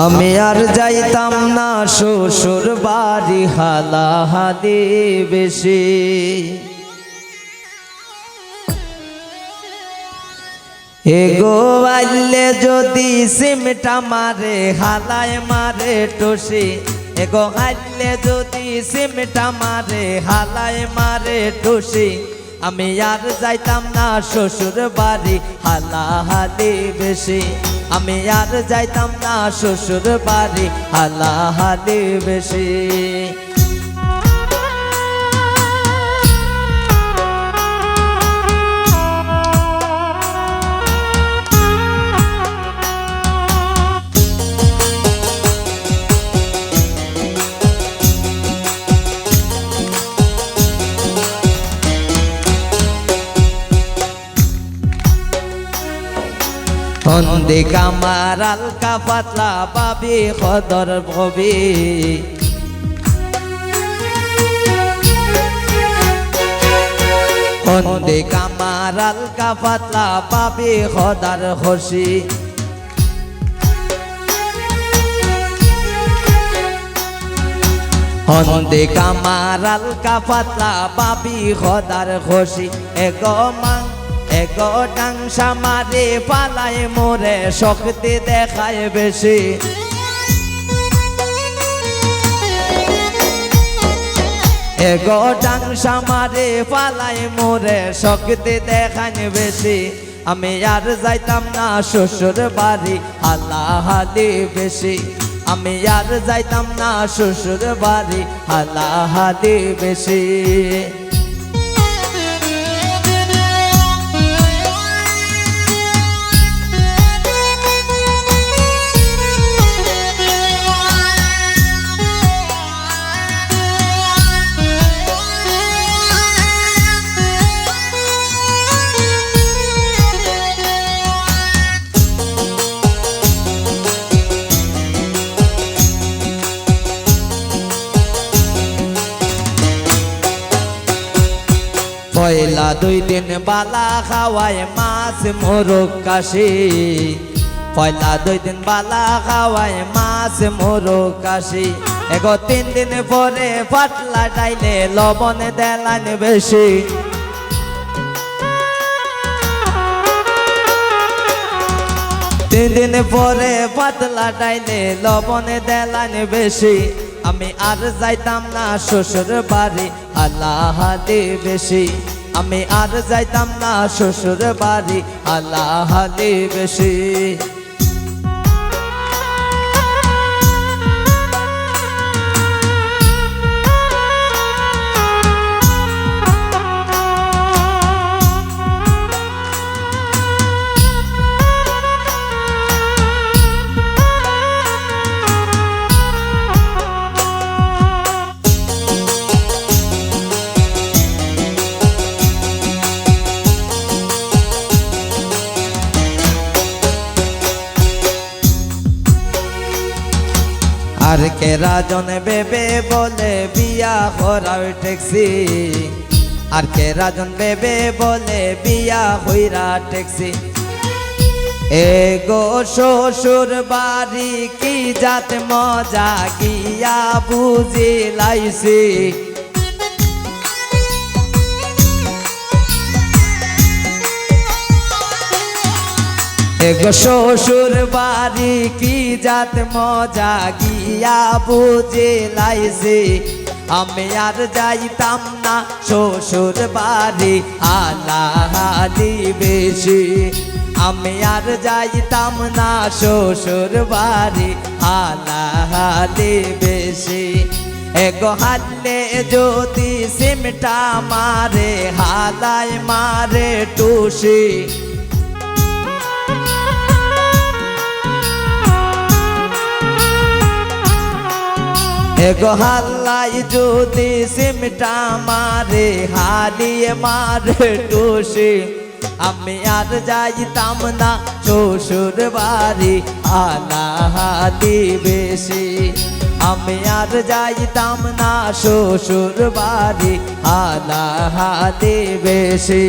আমি আর যাইতাম না শ্বশুর বাড়ি হালাহালি বেশি। এগো আইলে যদি সিমটা মারে হালায় মারে টসি। এগো আইলে যদি সিমটা মারে হালায় মারে টসি। আমি আর যাইতাম না শ্বশুর বাড়ি হালাহালি বেশি। আমি আর যাইতাম না শ্বশুর বাড়ি হালাহালি বেশি। হন্দে কামার আলকা পাতলা পাবি খদর ভবি। হন্দে কামার আলকা পাতলা পাবি খদার খুশি। হন্দে কামার আলকা পাতলা পাবি খদার খুশি। এগো মাং এগো ডাংসা মারে পালায় মোরে শক্তি দেখায় বেশি। এগো ডাংসা মারে পালায় মোরে শক্তি দেখায় বেশি। আমি আর যাইতাম না শ্বশুর বাড়ি হালাহালি বেশি। আমি আর যাইতাম না শ্বশুর বাড়ি হালাহালি বেশি। পয়লা 2 দিন বালা খাওয়ায় মাছ মোরগ কাশি। পয়লা 2 দিন বালা খাওয়ায় মাছ মোরগ কাশি। এগো 3 দিন পরে পাতলা ডাইলে লবণ দেলান বেশি। 3 দিন পরে পাতলা ডাইলে লবণ দেলান বেশি। আমি আর যাইতাম না শ্বশুর বাড়ি হালাহালি বেশি। আমি আর যাইতাম না শ্বশুর বাড়ি হালাহালি বেশি। আর কে রাজন বেবে বলে বিয়া করাও ট্যাক্সি। আর কে রাজন বেবে বলে বিয়া হইরা ট্যাক্সি। এগো শ্বশুর বাড়ি কি জাত মজা গিয়া বুঝি লাইছি। এগো শ্বশুর বাড়ি কি জাত মজা গিয়া বুঝে লাইছি। আমি আর যাইতাম না শ্বশুর বাড়ি হালাহালি বেশি। আমি আর যাইতাম না শ্বশুর বাড়ি হালাহালি বেশি। এগো হালে যদি সিমটা মারে হালায় মারে টুসি। এগো হাল্লাই যদি সিমটা মারে হালিয়ে মারে টুসি। আমি আর যাইতাম না শ্বশুর বাড়ি হালাহালি বেশি। আমি আর যাইতাম না শ্বশুর বাড়ি হালাহালি বেশি।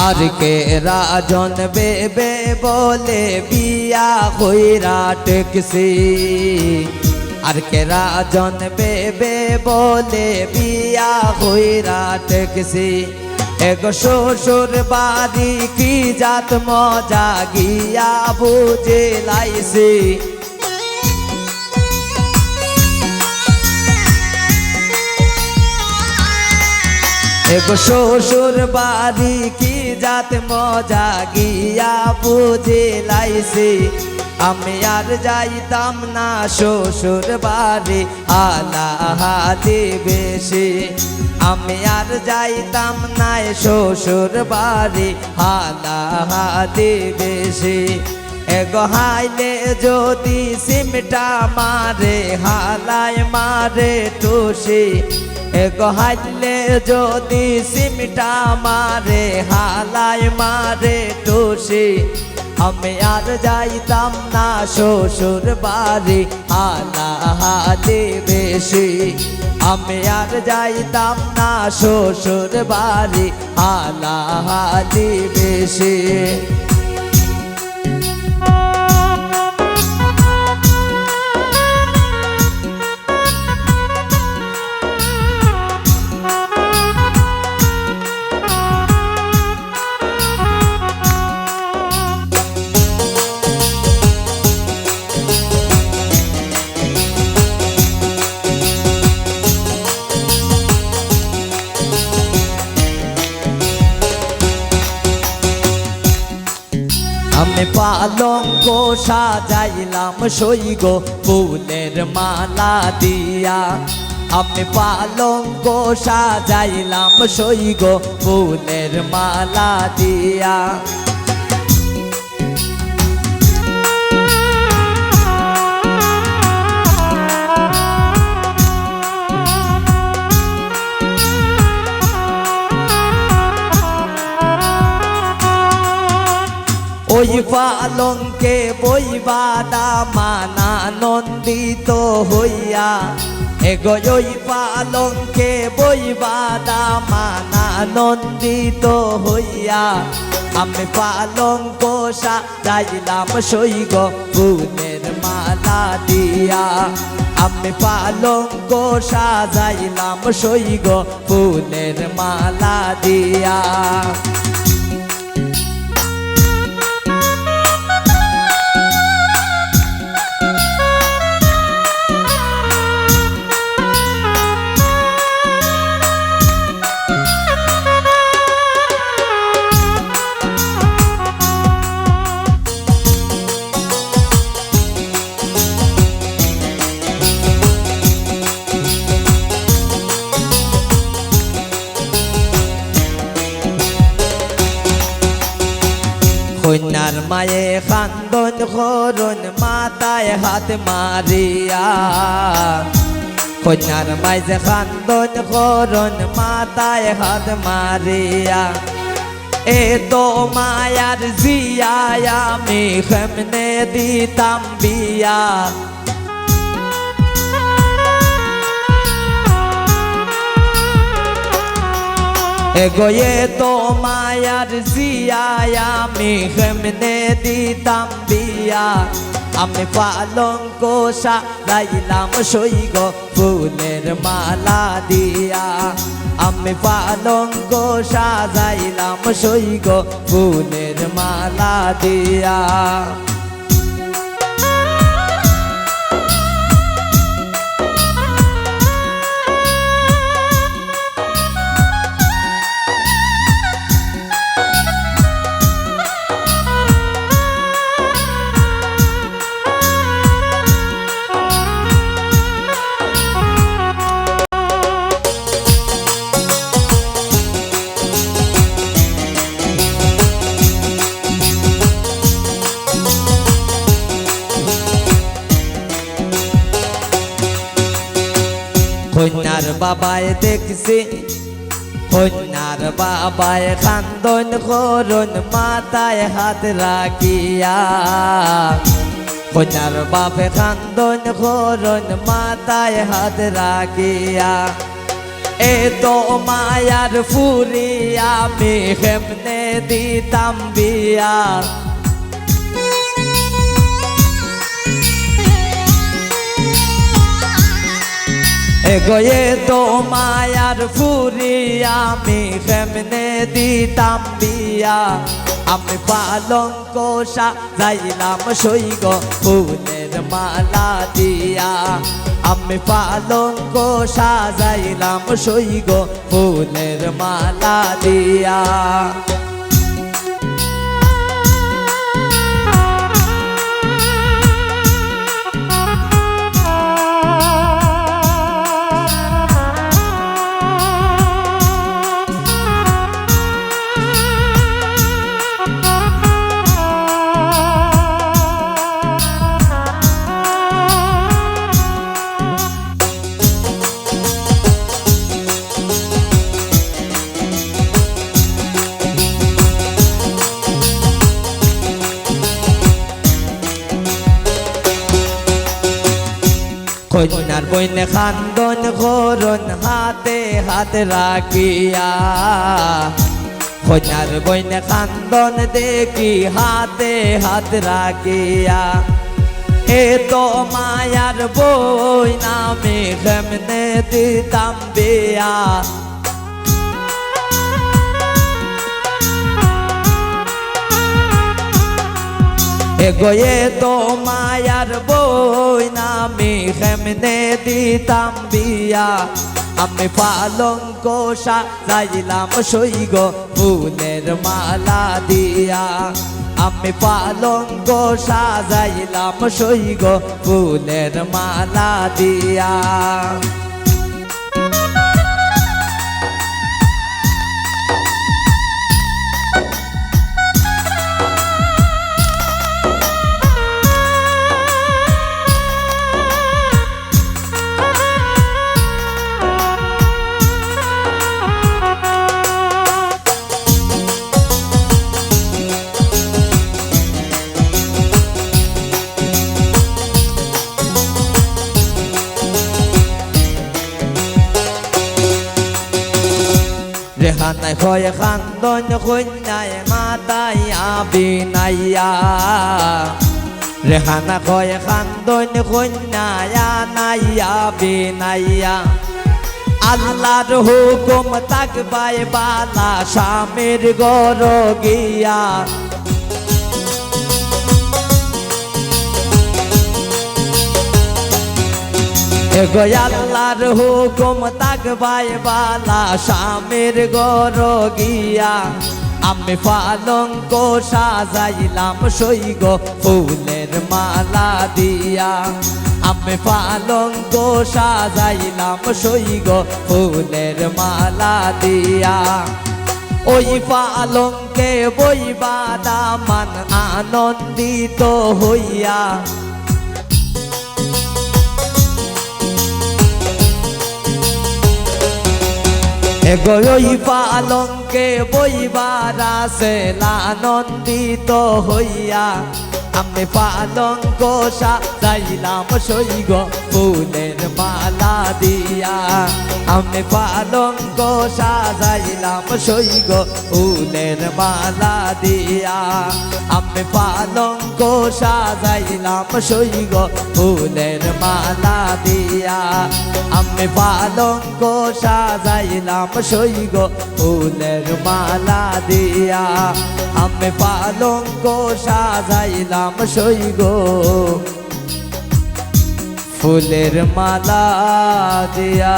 আর কে রাজন বেবে বলে বিয়া কইরা টেকছি আর কে রাজন বেবে বলে বিয়া কইরা টেকছি এগো শ্বশুর বাড়ি কি জাত মজা গিয়া বুঝে লাইছি এগো শ্বশুর বাড়ি কি জাত মজা গিয়া বুঝে লাইছি আমি আর যাইতাম না শ্বশুর বাড়ি আলা হাদি বেশি আমি আর যাইতাম না শ্বশুর বাড়ি আলা হাদি বেশি এগো হাইলে যদি সিমটা মারে হালায় মারে টুসি এগো হাইলে যদি সিমটা মারে হালায় মারে টুসি আমি আর যাইতাম না শ্বশুর বাড়ি আলা হাদি বেশি আমি আর যাইতাম না শ্বশুর বাড়ি আলা হাদি বেশি আমি পালঙ্ক সাজাইলাম সইগো ফুলের মালা দিয়া আমি পালঙ্ক সাজাইলাম সইগো ফুলের মালা দিয়া ওই পালঙ্কে বইবাদা মানা নন্দিত হইয়া এগো ওই পালঙ্কে বইবাদা মানা নন্দিত হইয়া আমি পালঙ্ক সাজাইলাম সইগো ফুলের মালা দিয়া আমি পালঙ্ক সাজাইলাম সইগো ফুলের মালা দিয়া কন্যার মায়ে কান্দন করুন মাথায় হাত মারিয়া কন্যার মায়ে কান্দন করুন মাথায় হাত মারিয়া এ তো মায়ার জিয়া আমি কেমনে দিতাম বিয়া এগো এ তো মায়ার জিয়া আমি কেমনে দিতাম বিয়া আমি পালঙ্ক সাজাইলাম সইগো ফুলের মালা দিয়া আমি পালঙ্ক সাজাইলাম সইগো ফুলের মালা দিয়া কন্যার বাবায় দেখছি কন্যার বাবায় কান্দন করুন মাথায় হাত রাখিয়া কন্যার বাপে কান্দন করুন মাথায় হাত রাখিয়া এত মায়ার ফুরি আমি কেমনে দিতাম বিয়া এগো এত মায়ার ফুরি আমি কেমনে দিতাম বিয়া আমি পালঙ্ক সাজাইলাম সইগ ফুলের মালা দিয়া আমি পালঙ্ক সাজাইলাম সইগ ফুলের মালা দিয়া কন্যার বইনে খান্দন করন হাতে হাত রাখিয়া কন্যার বইনে খান্দন দেখি হাতে হাত রাখিয়া এত মায়ার বই নামে কেমনে দিতাম বিয়া এগোয়ে তো মায়ার বই নামি কেমনে দিতাম বিয়া আমি পালঙ্ক সাজাইলাম সইগ ফুলের মালা দিয়া আমি পালঙ্ক সাজাইলাম সইগ ফুলের মালা দিয়া রেহানায় হয় খান্দন কন্যায় মাতাই আবিনাইয়া রেহানা হয় খান্দন কন্যায় নাইয়া বিনাইয়া আল্লাহর হুকুম তাকবাই বালা স্বামীর গর গিয়া এগো আল্লাহর হুকুম তাকবাই বালা স্বামীর গর গিয়া আমি পালঙ্ক সাজাইলাম সইগ ফুলের মালা দিয়া আমি পালঙ্ক সাজাইলাম সইগ ফুলের মালা দিয়া ওই পালঙ্কে বইবা দামান আনন্দিত হইয়া এগোই পালঙ্কে বইবার আসে আনন্দিত হইয়া আমি পালঙ্ক সাজাইলাম সইগ ফুলের মালা দিয়া আমি পালঙ্ক সাজাইলাম সইগ ফুলের মালা দিয়া আমি পালঙ্ক সাজাইলাম সইগ ফুলের মালা দিয়া আমি পালঙ্ক সাজাইলাম সইগ ফুলের মালা দিয়া আমি পালঙ্ক সাজাইলাম সইগ ফুলের মালা দিয়া।